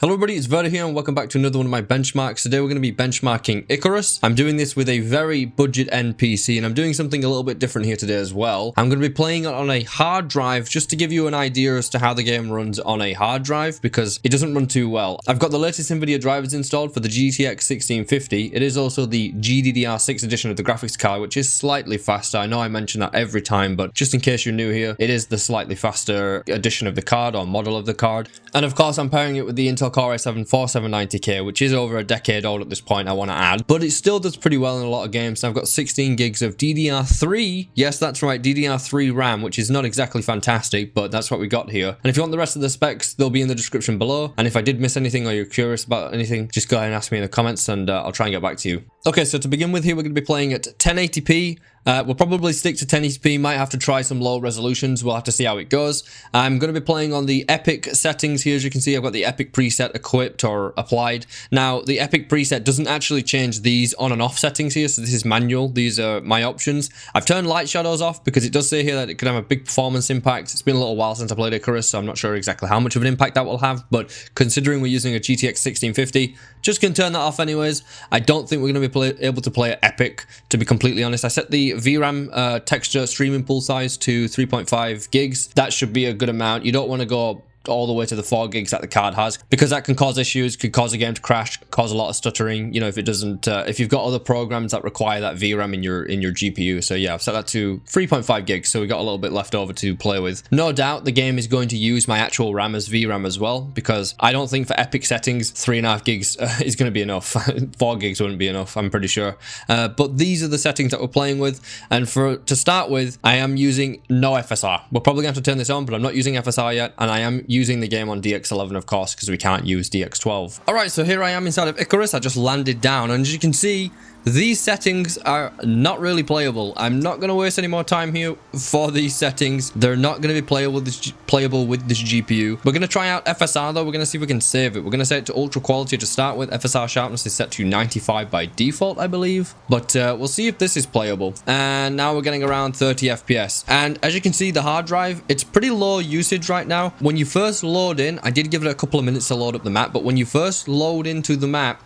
Hello everybody, it's Verda here and welcome back to another one of my benchmarks. Today we're going to be benchmarking Icarus. I'm doing this with a very budget end PC and I'm doing something a little bit different here today as well. I'm going to be playing it on a hard drive just to give you an idea as to how the game runs on a hard drive because it doesn't run too well. I've got the latest Nvidia drivers installed for the GTX 1650. It is also the GDDR6 edition of the graphics card, which is slightly faster. I know I mention that every time, but just in case you're new here, it is the slightly faster edition of the card or model of the card. And of course, I'm pairing it with the Intel Core i7-4790K, which is over a decade old at this point, I want to add, but it still does pretty well in a lot of games. I've got 16 gigs of DDR3, yes, that's right, DDR3 RAM, which is not exactly fantastic, but that's what we got here. And if you want the rest of the specs, they'll be in the description below. And if I did miss anything or you're curious about anything, just go ahead and ask me in the comments and I'll try and get back to you. Okay, so to begin with here, we're going to be playing at 1080p. We'll probably stick to 1080p, might have to try some low resolutions, we'll have to see how it goes. I'm going to be playing on the Epic settings here. As you can see, I've got the Epic preset equipped or applied. Now, the Epic preset doesn't actually change these on and off settings here, so this is manual. These are my options. I've turned light shadows off because it does say here that it could have a big performance impact. It's been a little while since I played Icarus, so I'm not sure exactly how much of an impact that will have, but considering we're using a GTX 1650, just gonna turn that off anyways. I don't think we're going to be able to play at Epic, to be completely honest. I set the VRAM texture streaming pool size to 3.5 gigs. That should be a good amount. You don't want to go all the way to the 4 gigs that the card has, because that can cause issues, could cause a game to crash, cause a lot of stuttering, you know, if it doesn't if you've got other programs that require that VRAM in your GPU. So yeah, I've set that to 3.5 gigs, so we got a little bit left over to play with. No doubt the game is going to use my actual RAM as VRAM as well, because I don't think for Epic settings 3.5 gigs is going to be enough. 4 gigs wouldn't be enough, I'm pretty sure. But these are the settings that we're playing with, and to start with, I am using no FSR. We're probably going to have to turn this on, but I'm not using FSR yet, and I am using the game on DX11, of course, because we can't use DX12. Alright, so here I am inside of Icarus. I just landed down, and as you can see, these settings are not really playable. I'm not going to waste any more time here for these settings. They're not going to be playable with this GPU. We're going to try out FSR though. We're going to see if we can save it. We're going to set it to ultra quality to start with. FSR sharpness is set to 95 by default, I believe. But we'll see if this is playable. And now we're getting around 30 FPS. And as you can see, the hard drive, it's pretty low usage right now. When you first load in, I did give it a couple of minutes to load up the map, but when you first load into the map,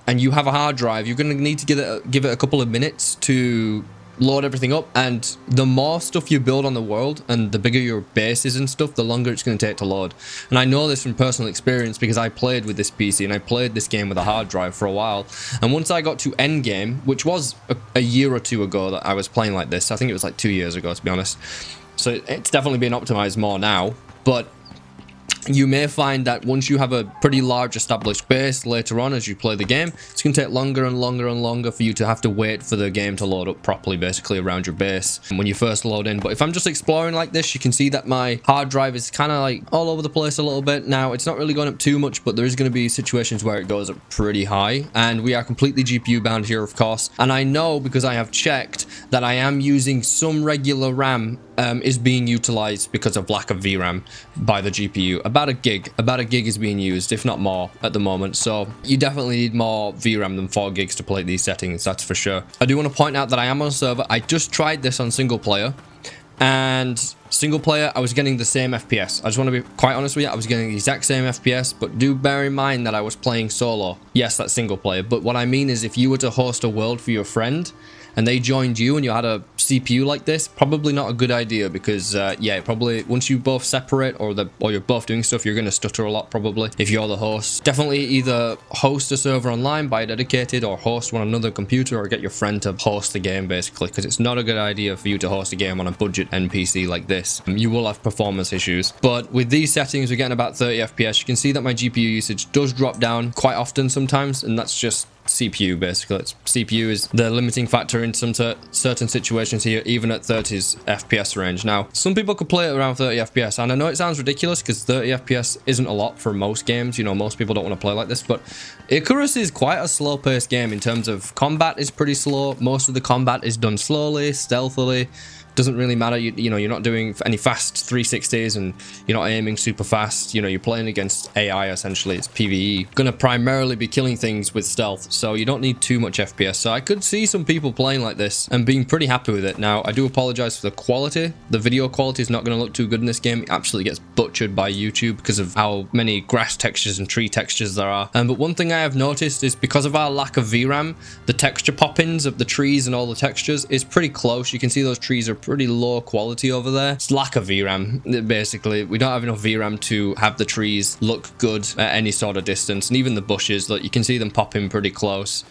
and you have a hard drive, you're going to need to give it a couple of minutes to load everything up. And the more stuff you build on the world and the bigger your base is and stuff, the longer it's going to take to load. And I know this from personal experience because I played with this PC and I played this game with a hard drive for a while. And once I got to endgame, which was a year or two ago that I was playing like this, I think it was like 2 years ago to be honest. So it's definitely been optimized more now, but you may find that once you have a pretty large established base later on as you play the game, it's going to take longer and longer and longer for you to have to wait for the game to load up properly, basically around your base when you first load in. But if I'm just exploring like this, you can see that my hard drive is kind of like all over the place a little bit. Now, it's not really going up too much, but there is going to be situations where it goes up pretty high. And we are completely GPU bound here, of course. And I know because I have checked that I am using some regular RAM is being utilized because of lack of VRAM by the GPU. About a gig is being used, if not more at the moment. So you definitely need more VRAM than 4 gigs to play these settings, that's for sure. I do want to point out that I am on a server. I just tried this on single player, and single player I was getting the same FPS. I just want to be quite honest with you, I was getting the exact same FPS, but do bear in mind that I was playing solo. Yes, that's single player, but what I mean is if you were to host a world for your friend and they joined you and you had a CPU like this, probably not a good idea because yeah, probably once you both separate or you're both doing stuff, you're going to stutter a lot probably if you're the host. Definitely either host a server online, buy a dedicated, or host one on another computer, or get your friend to host the game basically, because it's not a good idea for you to host a game on a budget NPC like this. You will have performance issues. But with these settings, we're getting about 30 FPS. You can see that my GPU usage does drop down quite often sometimes, and that's just CPU basically. CPU is the limiting factor in some certain situations here, even at 30 FPS range. Now, some people could play it around 30 FPS, and I know it sounds ridiculous because 30 FPS isn't a lot for most games. You know, most people don't want to play like this, but Icarus is quite a slow-paced game in terms of combat is pretty slow. Most of the combat is done slowly, stealthily. Doesn't really matter. You know, you're not doing any fast 360s and you're not aiming super fast. You know, you're playing against AI essentially. It's PvE. Gonna primarily be killing things with stealth, so you don't need too much FPS. So I could see some people playing like this and being pretty happy with it. Now, I do apologize for the quality. The video quality is not going to look too good in this game. It absolutely gets butchered by YouTube because of how many grass textures and tree textures there are. But one thing I have noticed is because of our lack of VRAM, the texture pop-ins of the trees and all the textures is pretty close. You can see those trees are pretty low quality over there. It's lack of VRAM, basically. We don't have enough VRAM to have the trees look good at any sort of distance. And even the bushes, look, you can see them pop in pretty close.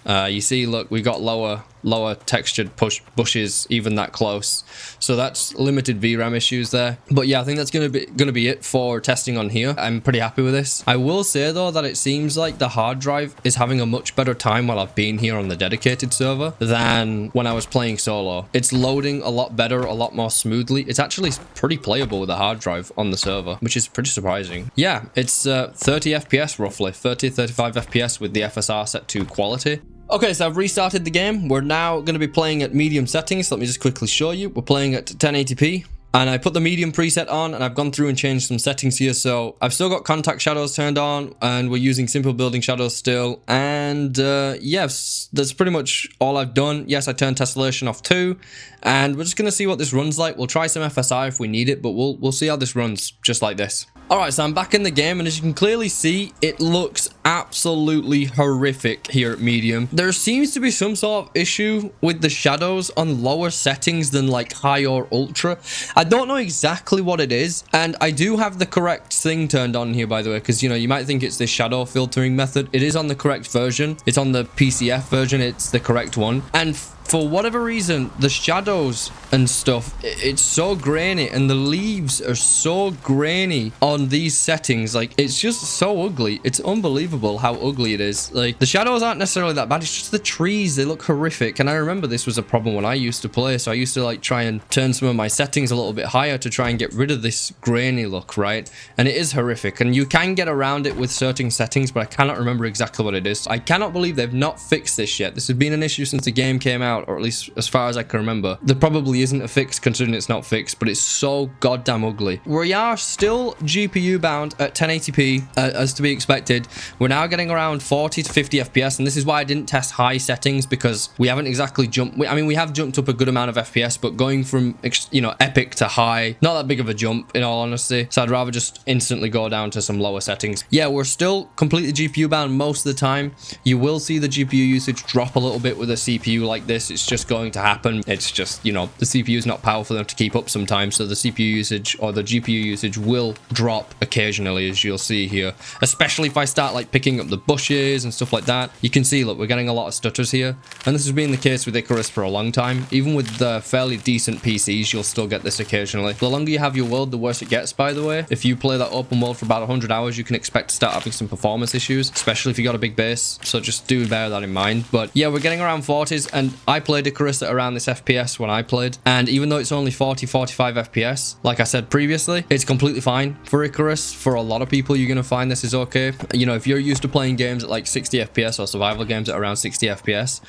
You see, look, we got lower textured bushes even that close, so that's limited VRAM issues there. But yeah, I think that's gonna be it for testing on here. I'm pretty happy with this. I will say though that it seems like the hard drive is having a much better time while I've been here on the dedicated server than when I was playing solo. It's loading a lot better, a lot more smoothly. It's actually pretty playable with the hard drive on the server, which is pretty surprising. Yeah, it's 30 FPS roughly, 30-35 FPS with the FSR set to quality. Okay, so I've restarted the game. We're now going to be playing at medium settings. Let me just quickly show you. We're playing at 1080p. And I put the medium preset on, and I've gone through and changed some settings here. So I've still got contact shadows turned on, and we're using simple building shadows still. And yes, that's pretty much all I've done. Yes, I turned tessellation off too. And we're just going to see what this runs like. We'll try some FSR if we need it, but we'll see how this runs just like this. Alright, so I'm back in the game, and as you can clearly see, it looks absolutely horrific here at medium. There seems to be some sort of issue with the shadows on lower settings than like high or ultra. I don't know exactly what it is, and I do have the correct thing turned on here, by the way, because, you know, you might think it's this shadow filtering method. It is on the correct version. It's on the PCF version. It's the correct one. And for whatever reason, the shadows and stuff, it's so grainy, and the leaves are so grainy on these settings. Like, it's just so ugly. It's unbelievable how ugly it is. Like, the shadows aren't necessarily that bad. It's just the trees. They look horrific. And I remember this was a problem when I used to play. So I used to like try and turn some of my settings a little bit higher to try and get rid of this grainy look, right? And it is horrific. And you can get around it with certain settings, but I cannot remember exactly what it is. I cannot believe they've not fixed this yet. This has been an issue since the game came out, or at least as far as I can remember. There probably isn't a fix considering it's not fixed, but it's so goddamn ugly. We are still GPU bound at 1080p as to be expected. We're now getting around 40 to 50 FPS, and this is why I didn't test high settings, because we haven't exactly jumped. I mean, we have jumped up a good amount of FPS, but going from, you know, epic to high, not that big of a jump in all honesty. So I'd rather just instantly go down to some lower settings. Yeah, we're still completely GPU bound most of the time. You will see the GPU usage drop a little bit with a CPU like this. It's just going to happen. It's just, you know, the CPU is not powerful enough to keep up sometimes, so the CPU usage or the GPU usage will drop occasionally, as you'll see here, especially if I start like picking up the bushes and stuff like that. You can see, look, we're getting a lot of stutters here, and this has been the case with Icarus for a long time. Even with the fairly decent PCs, you'll still get this occasionally. The longer you have your world, the worse it gets, by the way. If you play that open world for about 100 hours, you can expect to start having some performance issues, especially if you got a big base, so just do bear that in mind. But yeah, we're getting around 40s, and I played Icarus at around this FPS when I played, and even though it's only 40-45 FPS, like I said previously, it's completely fine for Icarus. For a lot of people, you're gonna find this is okay. You know, if you're used to playing games at like 60 FPS or survival games at around 60 FPS,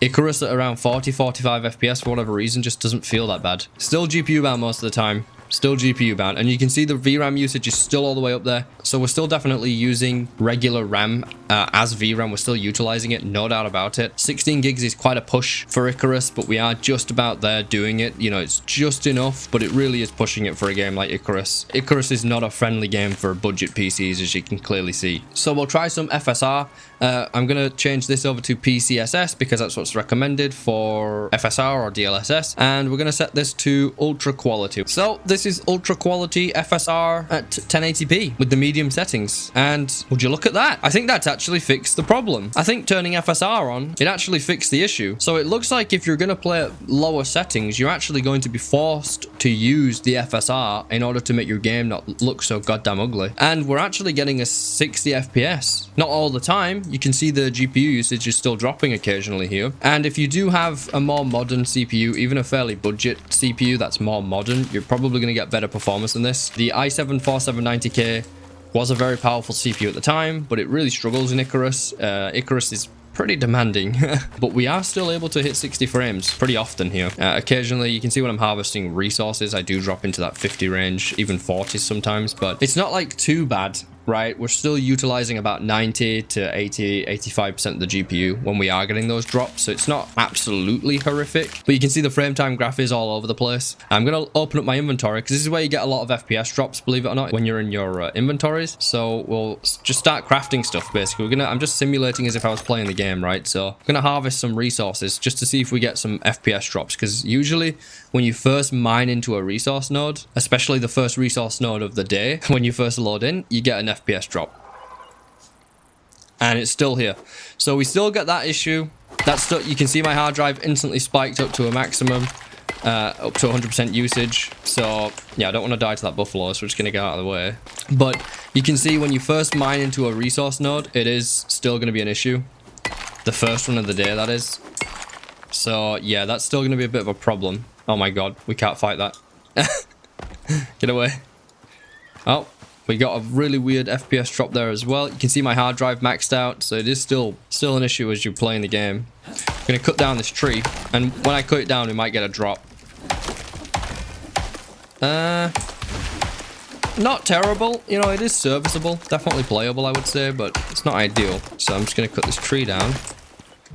Icarus at around 40-45 FPS for whatever reason just doesn't feel that bad. Still GPU bound most of the time. Still GPU bound, and you can see the VRAM usage is still all the way up there, so we're still definitely using regular RAM as VRAM. We're still utilizing it, no doubt about it. 16 gigs is quite a push for Icarus, but we are just about there doing it. You know, it's just enough, but it really is pushing it for a game like Icarus. Icarus is not a friendly game for budget PCs, as you can clearly see. So we'll try some FSR. I'm going to change this over to PCSS because that's what's recommended for FSR or DLSS, and we're going to set this to ultra quality. So this is ultra quality FSR at 1080p with the medium settings, and would you look at that? I think that's actually fixed the problem. I think turning FSR on, it actually fixed the issue. So it looks like if you're going to play at lower settings, you're actually going to be forced to use the FSR in order to make your game not look so goddamn ugly. And we're actually getting a 60 FPS. Not all the time. You can see the GPU usage is still dropping occasionally here. And if you do have a more modern CPU, even a fairly budget CPU that's more modern, you're probably going to get better performance than this. The i7-4790K was a very powerful CPU at the time, but it really struggles in Icarus. Icarus is pretty demanding. But we are still able to hit 60 frames pretty often here. Occasionally, you can see when I'm harvesting resources, I do drop into that 50 range, even 40 sometimes, but it's not like too bad. Right, we're still utilizing about 90 to 80, 85% of the GPU when we are getting those drops, so it's not absolutely horrific, but you can see the frame time graph is all over the place. I'm going to open up my inventory because this is where you get a lot of FPS drops, believe it or not, when you're in your inventories. So we'll just start crafting stuff, basically. I'm just simulating as if I was playing the game, right? So I'm going to harvest some resources just to see if we get some FPS drops, because usually when you first mine into a resource node, especially the first resource node of the day, when you first load in, you get an FPS drop. And it's still here. So we still get that issue. That's still, you can see my hard drive instantly spiked up to a maximum, up to 100% usage. So yeah, I don't want to die to that buffalo, so we're just going to get out of the way. But you can see when you first mine into a resource node, it is still going to be an issue. The first one of the day, that is. So yeah, that's still going to be a bit of a problem. Oh my god, we can't fight that. Get away. Oh, we got a really weird FPS drop there as well. You can see my hard drive maxed out, so it is still an issue as you're playing the game. I'm going to cut down this tree, and when I cut it down, we might get a drop. Not terrible. You know, it is serviceable. Definitely playable, I would say, but it's not ideal. So I'm just going to cut this tree down.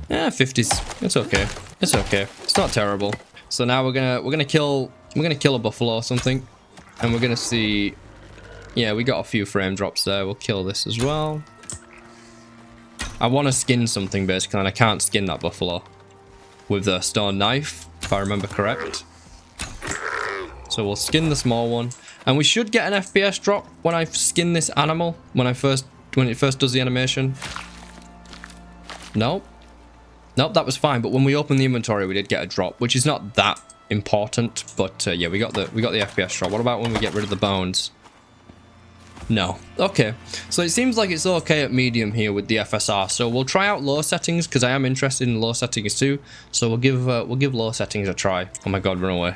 Yeah, 50s. It's okay. It's okay. It's not terrible. So now we're gonna kill a buffalo or something, and we're gonna see. Yeah, we got a few frame drops there. We'll kill this as well. I want to skin something basically, and I can't skin that buffalo with the stone knife, if I remember correct. So we'll skin the small one, and we should get an FPS drop when I skin this animal. When it first does the animation. Nope. Nope, that was fine. But when we opened the inventory, we did get a drop, which is not that important. But yeah, we got the FPS drop. What about when we get rid of the bones? No. Okay. So it seems like it's okay at medium here with the FSR. So we'll try out low settings because I am interested in low settings too. So we'll give low settings a try. Oh my god, run away.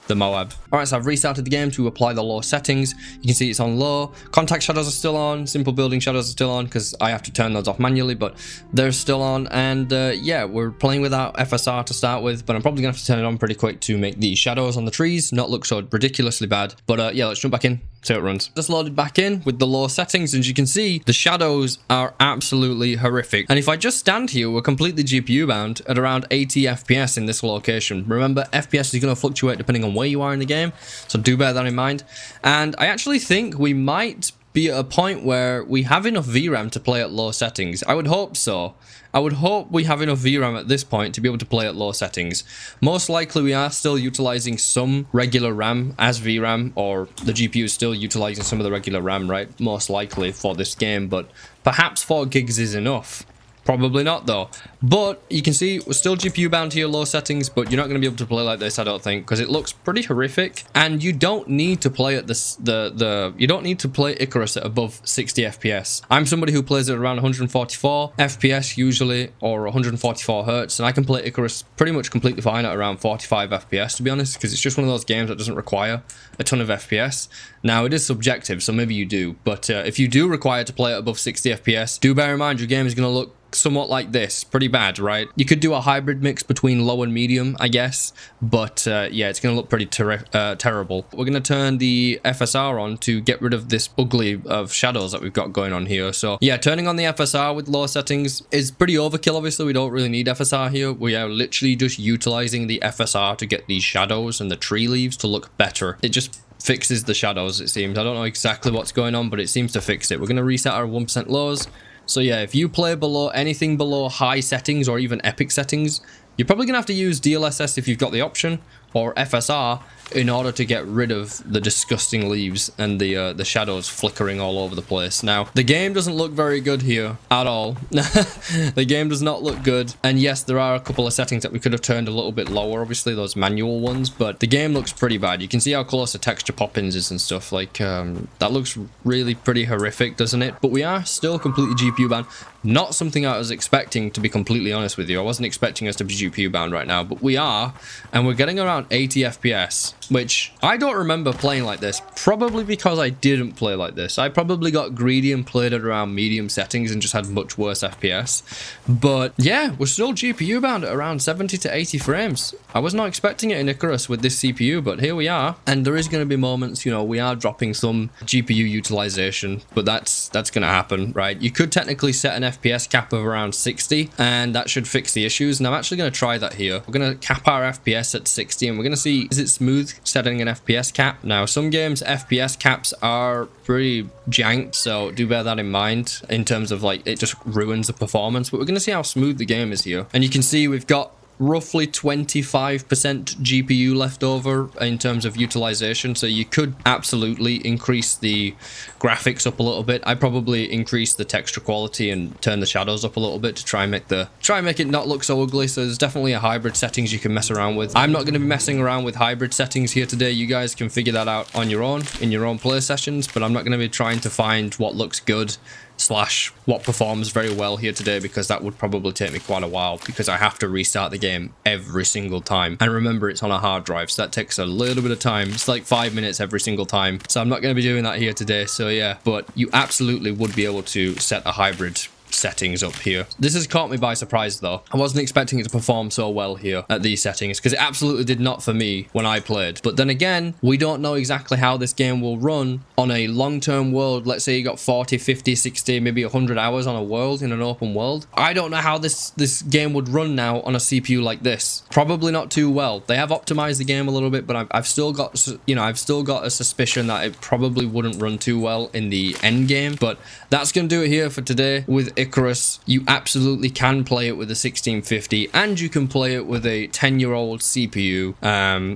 The Moab. Alright, so I've restarted the game to apply the low settings. You can see it's on low. Contact shadows are still on. Simple building shadows are still on because I have to turn those off manually, but they're still on. And yeah, we're playing without FSR to start with, but I'm probably going to have to turn it on pretty quick to make the shadows on the trees not look so ridiculously bad. But yeah, let's jump back in. See how it runs. Just loaded back in with the low settings, and as you can see, the shadows are absolutely horrific. And if I just stand here, we're completely GPU bound at around 80 FPS in this location. Remember, FPS is going to fluctuate depending on where you are in the game, so do bear that in mind. And I actually think we might be at a point where we have enough VRAM to play at low settings. I would hope so. I would hope we have enough VRAM at this point to be able to play at low settings. Most likely we are still utilizing some regular RAM as VRAM, or the GPU is still utilizing some of the regular RAM, right? Most likely for this game, but perhaps 4 gigs is enough. Probably not though. But you can see we're still GPU bound here, low settings, but you're not going to be able to play like this, I don't think, because it looks pretty horrific. And you don't need to play at this you don't need to play Icarus at above 60 FPS. I'm somebody who plays at around 144 FPS usually, or 144 Hertz, and I can play Icarus pretty much completely fine at around 45 FPS, to be honest, because it's just one of those games that doesn't require a ton of FPS. Now, it is subjective, so maybe you do, but if you do require to play at above 60 FPS, do bear in mind your game is going to look somewhat like this. Pretty bad, right? You could do a hybrid mix between low and medium, I guess, but yeah, it's going to look pretty terrible. We're going to turn the FSR on to get rid of this ugly of shadows that we've got going on here. So yeah, turning on the FSR with low settings is pretty overkill. Obviously, we don't really need FSR here. We are literally just utilizing the FSR to get these shadows and the tree leaves to look better. It just fixes the shadows, it seems. I don't know exactly what's going on, but it seems to fix it. We're going to reset our 1% lows. So yeah, if you play below anything below high settings or even epic settings, you're probably going to have to use DLSS if you've got the option, or FSR, in order to get rid of the disgusting leaves and the shadows flickering all over the place. Now, the game doesn't look very good here at all. The game does not look good. And yes, there are a couple of settings that we could have turned a little bit lower, obviously, those manual ones, but the game looks pretty bad. You can see how close the texture pop-ins is and stuff. Like, that looks really pretty horrific, doesn't it? But we are still completely GPU bound. Not something I was expecting, to be completely honest with you. I wasn't expecting us to be GPU bound right now, but we are, and we're getting around around 80 FPS, which I don't remember playing like this, probably because I didn't play like this. I probably got greedy and played at around medium settings and just had much worse FPS. But yeah, we're still GPU bound at around 70 to 80 frames. I was not expecting it in Icarus with this CPU, but here we are. And there is going to be moments, you know, we are dropping some GPU utilization, but that's going to happen, right? You could technically set an FPS cap of around 60, and that should fix the issues. And I'm actually going to try that here. We're going to cap our FPS at 60, and we're going to see, is it smooth setting an FPS cap? Now, some games FPS caps are pretty janked, so do bear that in mind in terms of like, it just ruins the performance. But we're going to see how smooth the game is here. And you can see we've got roughly 25% GPU left over in terms of utilization, so you could absolutely increase the graphics up a little bit. I probably increase the texture quality and turn the shadows up a little bit to try and make it not look so ugly. So there's definitely a hybrid settings you can mess around with. I'm not going to be messing around with hybrid settings here today. You guys can figure that out on your own in your own play sessions, but I'm not going to be trying to find what looks good slash what performs very well here today, because that would probably take me quite a while, because I have to restart the game every single time. And remember, it's on a hard drive, so that takes a little bit of time. It's like 5 minutes every single time. So I'm not going to be doing that here today. So yeah, but you absolutely would be able to set a hybrid settings up here. This has caught me by surprise though. I wasn't expecting it to perform so well here at these settings, because it absolutely did not for me when I played. But then again, we don't know exactly how this game will run on a long-term world. Let's say you got 40, 50, 60, maybe 100 hours on a world in an open world. I don't know how this game would run now on a CPU like this. Probably not too well. They have optimized the game a little bit, but I've still got, you know, I've still got a suspicion that it probably wouldn't run too well in the end game. But that's going to do it here for today with Icarus. You absolutely can play it with a 1650, and you can play it with a 10-year-old CPU.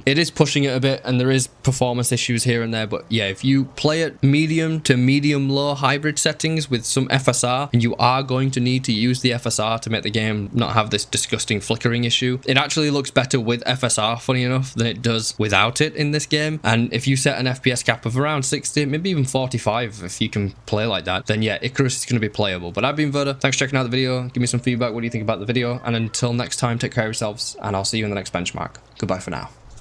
It is pushing it a bit, and there is performance issues here and there, but yeah, if you play it medium to medium-low hybrid settings with some FSR, and you are going to need to use the FSR to make the game not have this disgusting flickering issue. It actually looks better with FSR, funny enough, than it does without it in this game. And if you set an FPS cap of around 60, maybe even 45, if you can play like that, then yeah, Icarus is going to be playable. But I've been Verda. Thanks for checking out the video. Give me some feedback. What do you think about the video? And until next time, take care of yourselves, and I'll see you in the next benchmark. Goodbye for now.